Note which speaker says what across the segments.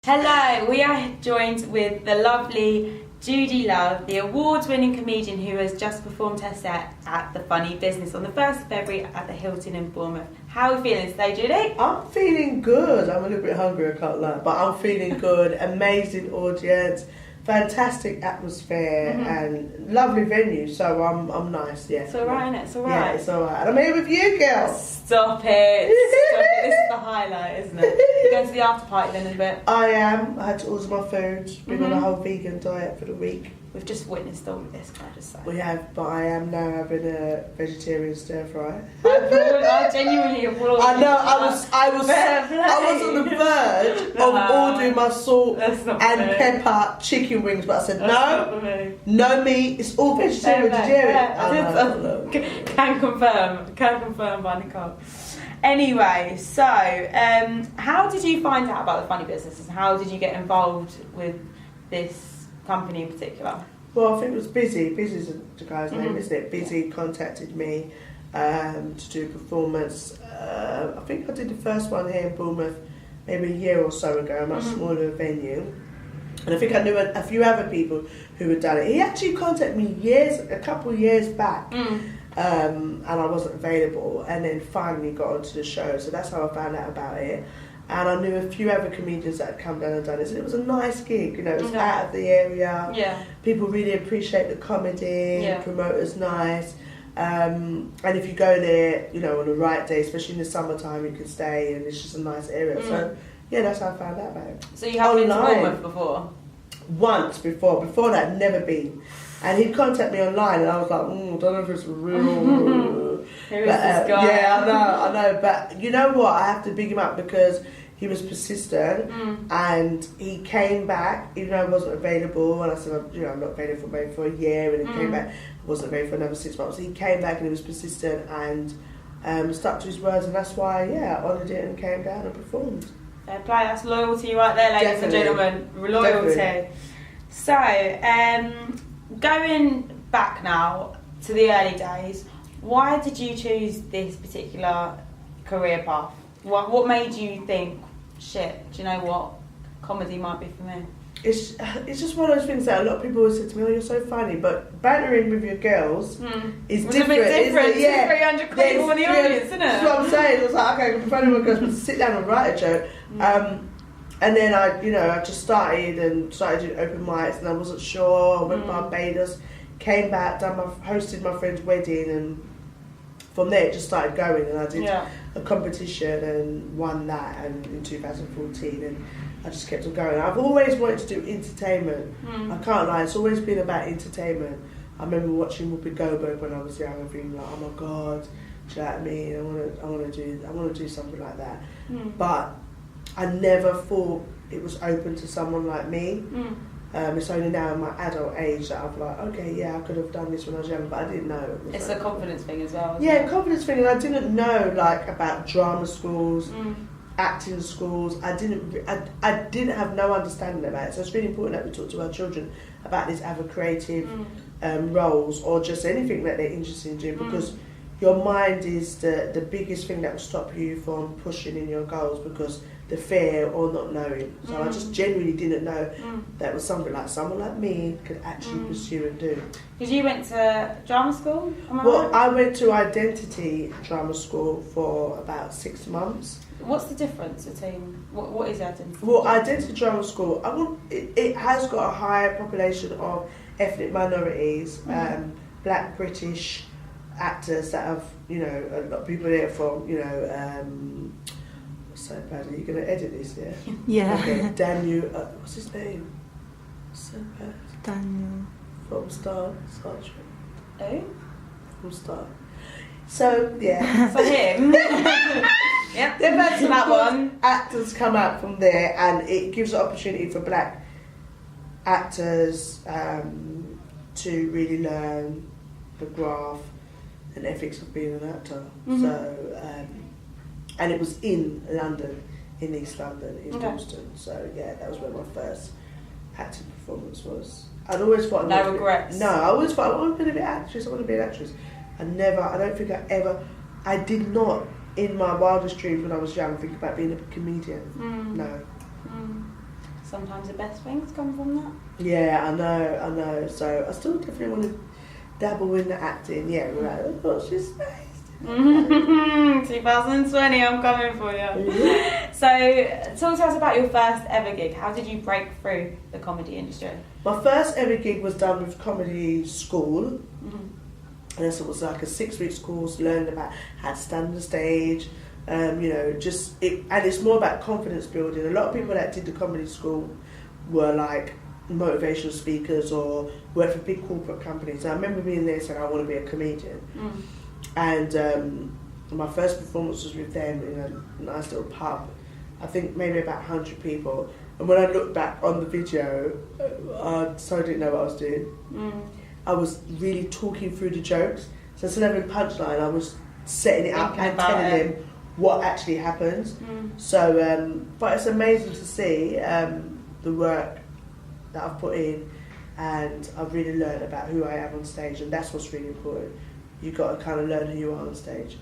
Speaker 1: Hello, we are joined with the lovely Judi Love, the award-winning comedian who has just performed her set at the Funny Bizznez on the 1st of February at the Hilton in Bournemouth. How are you feeling today, Judi?
Speaker 2: I'm feeling good. I'm a little bit hungry, I can't lie, but I'm feeling good. Amazing audience, fantastic atmosphere, and lovely venue. So I'm nice. Yeah,
Speaker 1: It's alright, innit? It's alright.
Speaker 2: Yeah, it's alright. And I'm here with you, girl.
Speaker 1: Stop it! Stop it! This is the highlight, isn't it? You're going to the after party then in a bit.
Speaker 2: I am. I had to order my food. Been on a whole vegan diet for the week.
Speaker 1: We've just witnessed all of this, can I just say?
Speaker 2: We have, but I am now having a vegetarian stir fry.
Speaker 1: I genuinely applaud.
Speaker 2: I know. I was on the verge of ordering my salt and pepper chicken wings, but I said no meat. It's all vegetarian.
Speaker 1: Can confirm by Nicole. Anyway, so how did you find out about the Funny Bizznez and how did you get involved with this company in particular?
Speaker 2: Well, I think it was Busy. Busy's the guy's name, isn't it? Busy contacted me to do a performance. I think I did the first one here in Bournemouth maybe a year or so ago, a much smaller venue. And I think I knew a few other people who had done it. He actually contacted me a couple of years back, and I wasn't available, and then finally got onto the show. So that's how I found out about it. And I knew a few other comedians that had come down and done it. So it was a nice gig, you know, it was out of the area. Yeah. People really appreciate the comedy, the promoter's nice. And if you go there, you know, on the right day, especially in the summertime, you can stay and it's just a nice area. So, yeah, that's how I found out about it.
Speaker 1: So you haven't been to Bournemouth before?
Speaker 2: Once before. Before that, never been. And he'd contact me online and I was like, I don't know if it's real.
Speaker 1: Who is this guy?
Speaker 2: Yeah, I know. But you know what? I have to big him up because he was persistent and he came back even though I wasn't available. And I said, I'm not available maybe for a year. And he came back, I wasn't available for another 6 months. So he came back and he was persistent and stuck to his words. And that's why, I honoured it and came down and performed.
Speaker 1: Fair play, that's loyalty right there, ladies and gentlemen. Loyalty. Definitely. So, going back now to the early days, why did you choose this particular career path? What made you think, shit, do you know what, comedy might be for me?
Speaker 2: It's just one of those things that a lot of people always say to me, you're so funny, but bantering with your girls is different.
Speaker 1: A bit different. It's
Speaker 2: yeah.
Speaker 1: 300 people in the audience, isn't it?
Speaker 2: That's what I'm saying. I was like, okay, I can be funny with my girls, but to sit down and write a joke. And then I just started doing open mics, and I wasn't sure. I went to Barbados, came back, hosted my friend's wedding, and from there it just started going. And I did a competition and won that, and in 2014, and I just kept on going. I've always wanted to do entertainment. I can't lie, it's always been about entertainment. I remember watching Whoopi Goldberg when I was young and thinking like, oh my god, do you know what I mean? I want to do something like that. But I never thought it was open to someone like me. It's only now in my adult age that I'm like, okay, I could have done this when I was young, but I didn't know.
Speaker 1: It's a confidence thing as well.
Speaker 2: Confidence thing, and I didn't know about drama schools, acting schools. I didn't have no understanding about it. So it's really important that we talk to our children about these other creative roles or just anything that they're interested in doing, because your mind is the biggest thing that will stop you from pushing in your goals, because the fear or not knowing. So I just genuinely didn't know that was something like someone like me could actually pursue and do.
Speaker 1: Because you went to drama school?
Speaker 2: I went to identity drama school for about 6 months.
Speaker 1: What's the difference between, what is identity?
Speaker 2: Well, identity drama school, it has got a higher population of ethnic minorities, black British actors that have, a lot of people there from, so bad. Are you going to edit this, yeah?
Speaker 3: Yeah.
Speaker 2: Okay, Daniel, what's his name? So bad.
Speaker 3: Daniel.
Speaker 2: From Star Trek.
Speaker 1: Who?
Speaker 2: From Star. So, yeah.
Speaker 1: For him. Yep.
Speaker 2: They've had some that one. Actors come out from there, and it gives an opportunity for black actors to really learn the graft and ethics of being an actor. So, and it was in London, in East London, in Boston. So that was where my first acting performance was. I'd always thought
Speaker 1: no regrets.
Speaker 2: No, I always thought I want to be an actress. I want to be an actress. I don't think I did not in my wildest dreams when I was young think about being a comedian. No.
Speaker 1: sometimes the best things come from that.
Speaker 2: Yeah, I know. So I still definitely want to dabble in the acting. Yeah, right. Oh, God, she's nice.
Speaker 1: 2020, I'm coming for you.
Speaker 2: Yeah.
Speaker 1: So, talk to us about your first ever gig. How did you break through the comedy industry?
Speaker 2: My first ever gig was done with comedy school. And so it was like a 6-week course, learning about how to stand on the stage. And it's more about confidence building. A lot of people that did the comedy school were like motivational speakers or worked for big corporate companies. And I remember being there saying, I want to be a comedian. And my first performance was with them in a nice little pub. I think maybe about 100 people. And when I looked back on the video, I so didn't know what I was doing. I was really talking through the jokes. So instead of having punchline, I was setting it up and telling them what actually happens. So, but it's amazing to see the work that I've put in, and I've really learned about who I am on stage, and that's what's really important. You've got to kind of learn who you are on stage.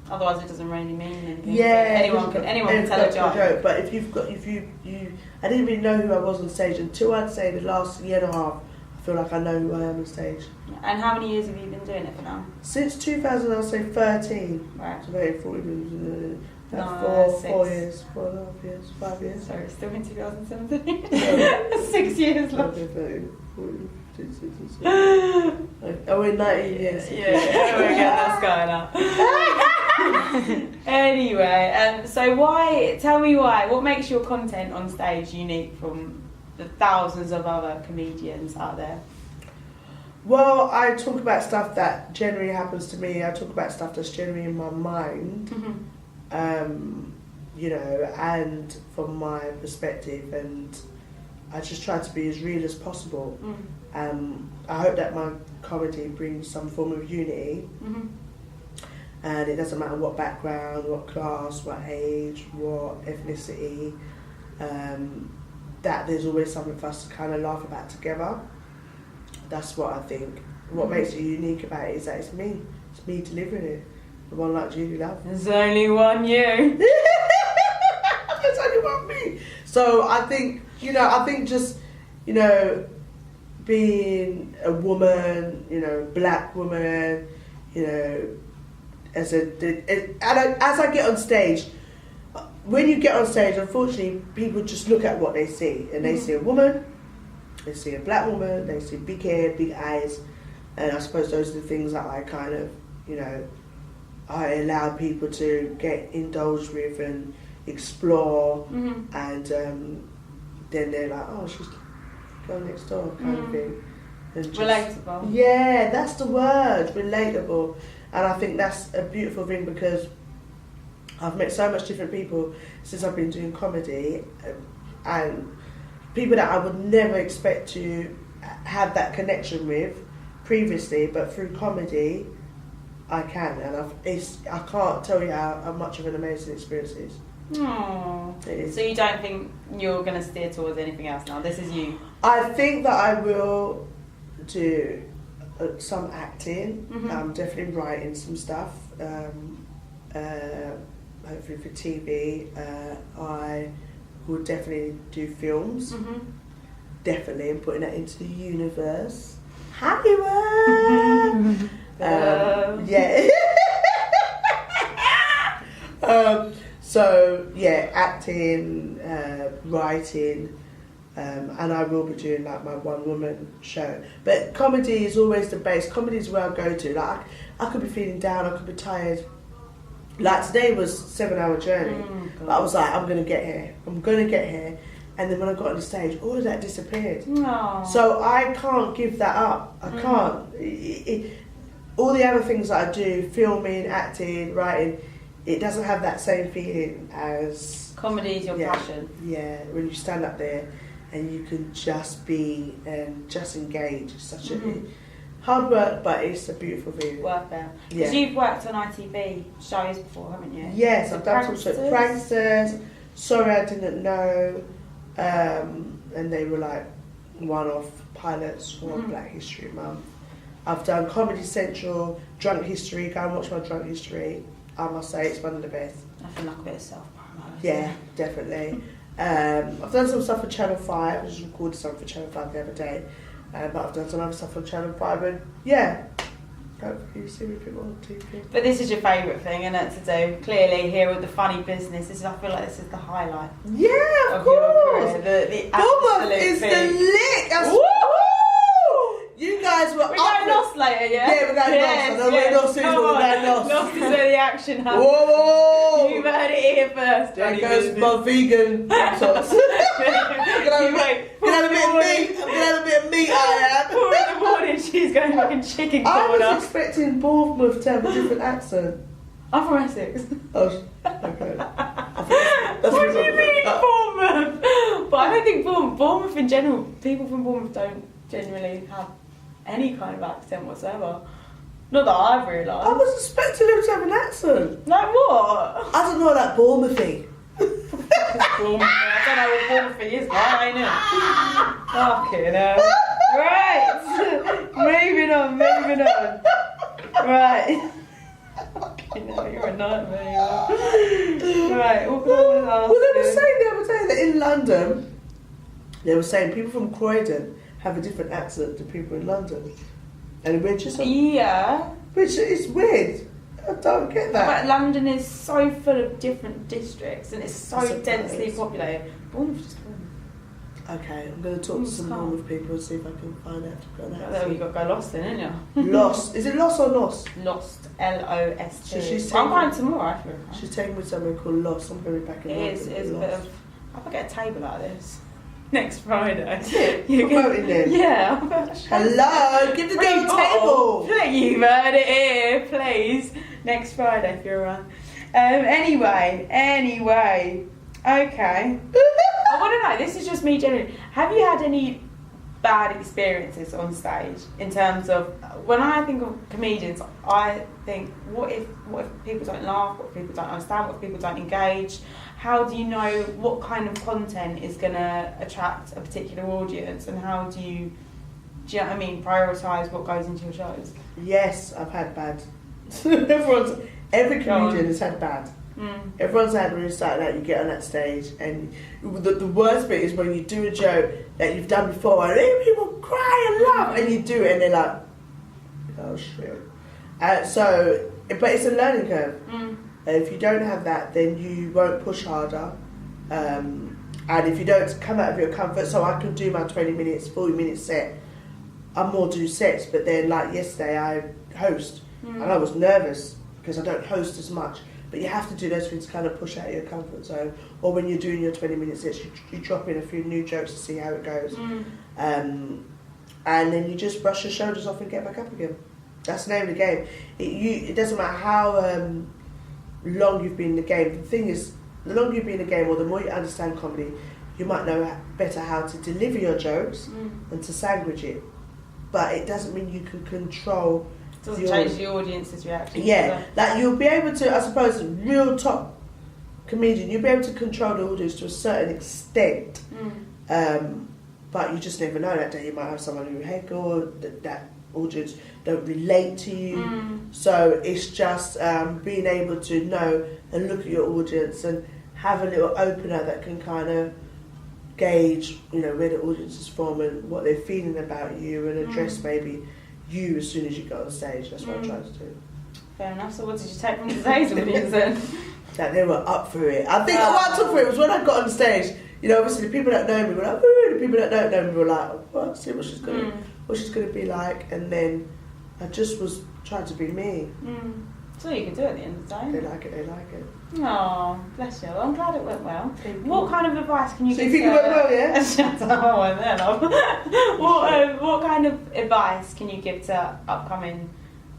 Speaker 1: Otherwise, it doesn't really mean anything.
Speaker 2: Yeah,
Speaker 1: anyone can tell a joke.
Speaker 2: But if you, I didn't really know who I was on stage until I'd say the last year and a half. I feel like I know who I am on stage.
Speaker 1: And how many years have you been doing it for now?
Speaker 2: Since 2000, I'll say 13.
Speaker 1: Right.
Speaker 2: So maybe 40 minutes.
Speaker 1: No,
Speaker 2: 4 years, 4.5 years, 5 years.
Speaker 1: Sorry, still in 2017. 6 years left.
Speaker 2: Oh, we're 19 years.
Speaker 1: Yeah, we're getting that going up. Anyway, so tell me why, what makes your content on stage unique from the thousands of other comedians out there?
Speaker 2: Well, I talk about stuff that generally happens to me. I talk about stuff that's generally in my mind, and from my perspective, and I just try to be as real as possible. I hope that my comedy brings some form of unity, and it doesn't matter what background, what class, what age, what ethnicity, that there's always something for us to kind of laugh about together. That's what I think. What makes it unique about it is that it's me delivering it. The one like Judi Love.
Speaker 1: There's only one you.
Speaker 2: There's only one me. So I think, just, being a woman, black woman, as I get on stage, when you get on stage, unfortunately, people just look at what they see, and they see a woman, they see a black woman, they see big hair, big eyes, and I suppose those are the things that I kind of, I allow people to get indulged with and explore, and then they're like, oh, she's girl next door kind of thing. And just,
Speaker 1: relatable.
Speaker 2: Yeah, that's the word, relatable. And I think that's a beautiful thing because I've met so much different people since I've been doing comedy, and people that I would never expect to have that connection with previously, but through comedy I can, and I can't tell you how much of an amazing experience it is.
Speaker 1: So you don't think you're going to steer towards anything else now? This is you.
Speaker 2: I think that I will do some acting. I'm definitely writing some stuff. Hopefully for TV. I will definitely do films. Definitely, and putting that into the universe. Hollywood. Yeah. So yeah, acting, writing, and I will be doing like my one-woman show. But comedy is always the base. Comedy is where I go to. Like I could be feeling down, I could be tired. Like today was a 7-hour journey, but I was like, I'm gonna get here. And then when I got on the stage, all of that disappeared. So I can't give that up. I can't. All the other things that I do, filming, acting, writing, it doesn't have that same feeling as...
Speaker 1: Comedy is your passion.
Speaker 2: Yeah, when you stand up there and you can just be and just engage. It's such a hard work, but it's a beautiful feeling.
Speaker 1: Worth it. Because you've worked on ITV shows before, haven't you?
Speaker 2: Yes, I've done some pranksters. Sorry I Didn't Know. And they were like one-off pilots for Black History Month. I've done Comedy Central, Drunk History. Go and watch my Drunk History. I must say it's one of the best.
Speaker 1: I feel like a bit of self-promo.
Speaker 2: Yeah, definitely. I've done some stuff for Channel 5. I just recorded something for Channel 5 the other day. But I've done some other stuff on Channel 5, and yeah, hopefully you see me a bit more on TV.
Speaker 1: But this is your favourite thing, isn't it, to do? Clearly, here with the Funny Bizznez, I feel like this is the highlight.
Speaker 2: Yeah, of
Speaker 1: your
Speaker 2: course.
Speaker 1: career. The
Speaker 2: Bournemouth
Speaker 1: absolute
Speaker 2: is
Speaker 1: thing.
Speaker 2: the lick. You guys were
Speaker 1: We're going lost later, yeah?
Speaker 2: Yeah, we're going lost. I know we're lost soon, but we're going lost.
Speaker 1: Lost is where the action happens.
Speaker 2: Whoa!
Speaker 1: You've heard it here first.
Speaker 2: There goes my vegan sauce. Can I have a bit of meat? I'm going to have a bit of meat, I am.
Speaker 1: 4 in the morning, she's going fucking chicken
Speaker 2: I
Speaker 1: corner.
Speaker 2: was expecting Bournemouth to have a different accent.
Speaker 1: I'm from Essex.
Speaker 2: Oh, okay.
Speaker 1: What do you mean, Bournemouth? But I don't think Bournemouth in general, people from Bournemouth don't generally have any kind of accent whatsoever. Not that I've realised.
Speaker 2: I was expecting him to have an accent.
Speaker 1: Like what?
Speaker 2: I don't know that Bournemouthy.
Speaker 1: Bournemouth. I don't know what Bournemouth is, right? Ain't it? Fucking hell. Right. moving on. Right. Fucking hell, you're a nightmare. Right, what can I want to ask?
Speaker 2: Well, they were saying the other day that in London, they were saying people from Croydon have a different accent to people in London. And we're just...
Speaker 1: Yeah.
Speaker 2: Which is weird. I don't get that.
Speaker 1: But London is so full of different districts and it's so
Speaker 2: I suppose.
Speaker 1: densely populated. Bournemouth's just Bournemouth.
Speaker 2: Okay, I'm going to talk to some Bournemouth people and see if I can find out if I've got an
Speaker 1: There
Speaker 2: accent.
Speaker 1: you got to go lost then, ain't you?
Speaker 2: Lost. Is it Lost or Lost?
Speaker 1: Lost. Lost.
Speaker 2: So she's
Speaker 1: I'm
Speaker 2: taking-
Speaker 1: going tomorrow, I feel.
Speaker 2: She's taking me somewhere called Lost. I'm going to be back in London.
Speaker 1: It is a bit
Speaker 2: Lost.
Speaker 1: of... I could get a table like this next Friday.
Speaker 2: You're voting then?
Speaker 1: Yeah.
Speaker 2: Hello, give the girl a table.
Speaker 1: You've heard it here, please. Next Friday if you're around. Anyway. Okay. I want to know, this is just me generally. Have you had any bad experiences on stage in terms of, when I think of comedians, I think, what if people don't laugh, what if people don't understand, what if people don't engage? How do you know what kind of content is going to attract a particular audience, and how do you know what I mean, prioritise what goes into your shows?
Speaker 2: Yes, I've had bad. Every comedian has had bad. Everyone's had when you start out, you get on that stage, and the worst bit is when you do a joke that you've done before, and people cry and laugh, and you do it, and they're like, oh shit. But it's a learning curve. If you don't have that, then you won't push harder. And if you don't come out of your comfort, so I can do my 20 minutes, 40 minute set. I more do sets, but then like yesterday I host, and I was nervous because I don't host as much. But you have to do those things to kind of push out your comfort zone. Or when you're doing your 20 minute sets, you drop in a few new jokes to see how it goes. And then you just brush your shoulders off and get back up again. That's the name of the game. It doesn't matter how long you've been in the game. The thing is, the longer you've been in the game, or the more you understand comedy, you might know better how to deliver your jokes and to sandwich it. But it doesn't mean you can control.
Speaker 1: It doesn't change the audience's reaction.
Speaker 2: Yeah, like you'll be able to, I suppose, real top comedian, you'll be able to control the audience to a certain extent. But you just never know. That day you might have someone who heckle, that audience don't relate to you. So it's just being able to know and look at your audience and have a little opener that can kind of gauge, where the audience is from and what they're feeling about you, and address maybe you as soon as you go on stage. That's what I try to do.
Speaker 1: Fair enough. So what did you take from today's audience then?
Speaker 2: That they were up for it. I think what I took for it was when I got on stage, obviously the people that know me were like, ooh, the people that don't know me were like, well, see what she's gonna be like, and then I just was trying to be me.
Speaker 1: That's all you can do at the end of the day.
Speaker 2: They like it.
Speaker 1: Oh, bless you. I'm glad it went well. What kind of advice can you
Speaker 2: So
Speaker 1: give
Speaker 2: you think it went well, yeah?
Speaker 1: Shut up, I went there, love. What kind of advice can you give to upcoming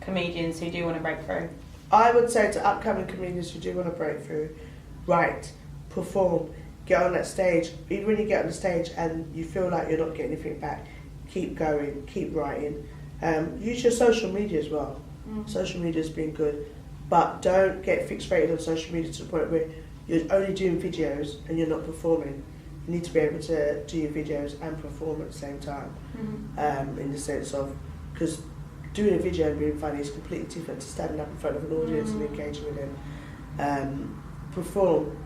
Speaker 1: comedians who do want to break through?
Speaker 2: I would say to upcoming comedians who do want to break through, write, perform, get on that stage. Even when you get on the stage and you feel like you're not getting anything back, keep going, keep writing. Use your social media as well. Social media's been good, but don't get fixated on social media to the point where you're only doing videos and you're not performing. You need to be able to do your videos and perform at the same time. In the sense of, because doing a video and being funny is completely different to standing up in front of an audience and engaging with them. Perform,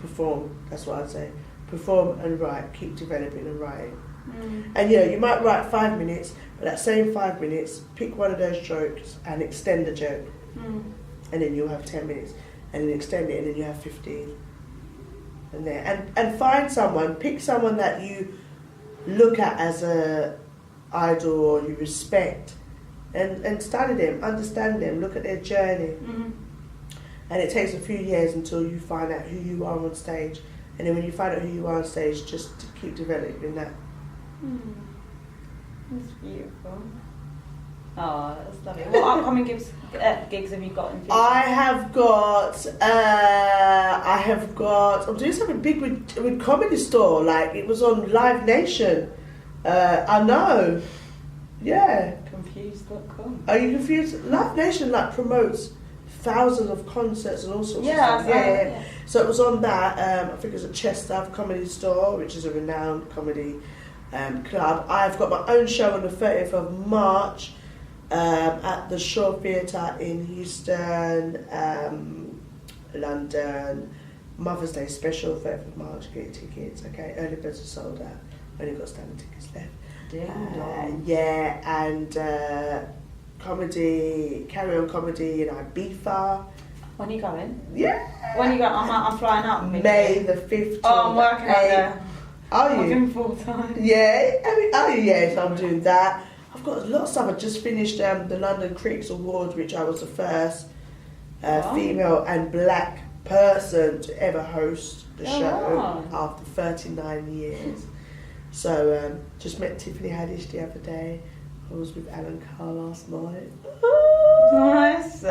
Speaker 2: perform. That's what I'd say. Perform and write. Keep developing and writing. And you might write 5 minutes, but that same 5 minutes, pick one of those jokes and extend the joke. And then you'll have 10 minutes. And then extend it, and then you have 15. And find someone, pick someone that you look at as a idol or you respect, and study them, understand them, look at their journey. And it takes a few years until you find out who you are on stage. And then when you find out who you are on stage, just to keep developing that.
Speaker 1: That's beautiful. Oh, that's lovely. What upcoming gigs have you got in future?
Speaker 2: I have got. I'm doing something big with Comedy Store. Like, it was on Live Nation. I know. Yeah.
Speaker 1: Confused.com.
Speaker 2: Are you confused? Live Nation promotes thousands of concerts and all sorts of stuff.
Speaker 1: Yeah.
Speaker 2: So it was on that. I think it was at Chester Comedy Store, which is a renowned comedy club. I've got my own show on the 30th of March. At the Shaw Theatre in Houston, London. Mother's Day special, 30th of March. Get your tickets, okay? Early birds are sold out. Only got standard tickets left. And comedy, carry on comedy in Ibiza.
Speaker 1: When are you going?
Speaker 2: Yeah.
Speaker 1: When are you going? I'm flying up.
Speaker 2: May the 5th.
Speaker 1: Oh, I'm working out there.
Speaker 2: Are you?
Speaker 1: I'm doing full time.
Speaker 2: Yeah. So I'm doing that. I've got a lot of stuff. I just finished the London Critics Award, which I was the first female and black person to ever host the show after 39 years. So just met Tiffany Haddish the other day. I was with Alan Carr last night.
Speaker 1: Nice.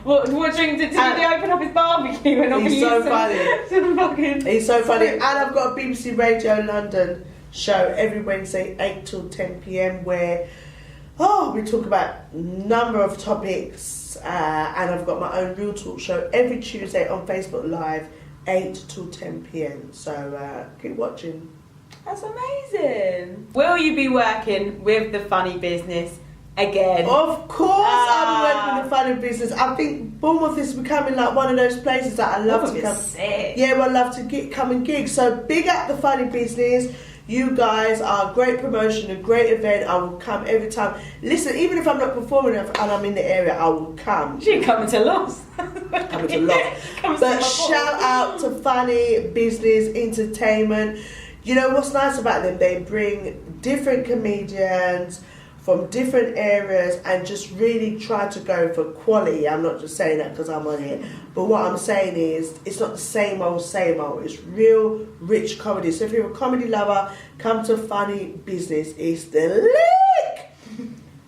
Speaker 1: What drink did he open up his barbecue? And
Speaker 2: He's so funny. He's so funny. And I've got a BBC Radio London show every Wednesday 8 till 10 p.m. where we talk about a number of topics, and I've got my own Real Talk show every Tuesday on Facebook Live 8 till 10 p.m. So keep watching.
Speaker 1: That's amazing. Will you be working with the Funny Bizznez again?
Speaker 2: Of course I'll be working with the Funny Bizznez. I think Bournemouth is becoming like one of those places that I love to come.
Speaker 1: Sick.
Speaker 2: Yeah, well, I love to come and gig. So big up the Funny Bizznez. You guys are a great promotion, a great event. I will come every time. Listen, even if I'm not performing and I'm in the area, I will come.
Speaker 1: She's coming to Lost.
Speaker 2: Coming to Lost. But shout out to Funny Bizznez Entertainment. You know what's nice about them? They bring different comedians from different areas and just really try to go for quality. I'm not just saying that because I'm on it. But what I'm saying is, it's not the same old. It's real rich comedy. So if you're a comedy lover, come to Funny Bizznez. It's the lick!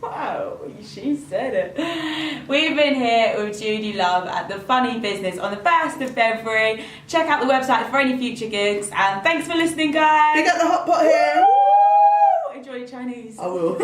Speaker 1: Wow, she said it. We've been here with Judi Love at the Funny Bizznez on the 1st of February. Check out the website for any future gigs. And thanks for listening, guys.
Speaker 2: You got the hot pot here.
Speaker 1: Woo! Enjoy your Chinese.
Speaker 2: I will.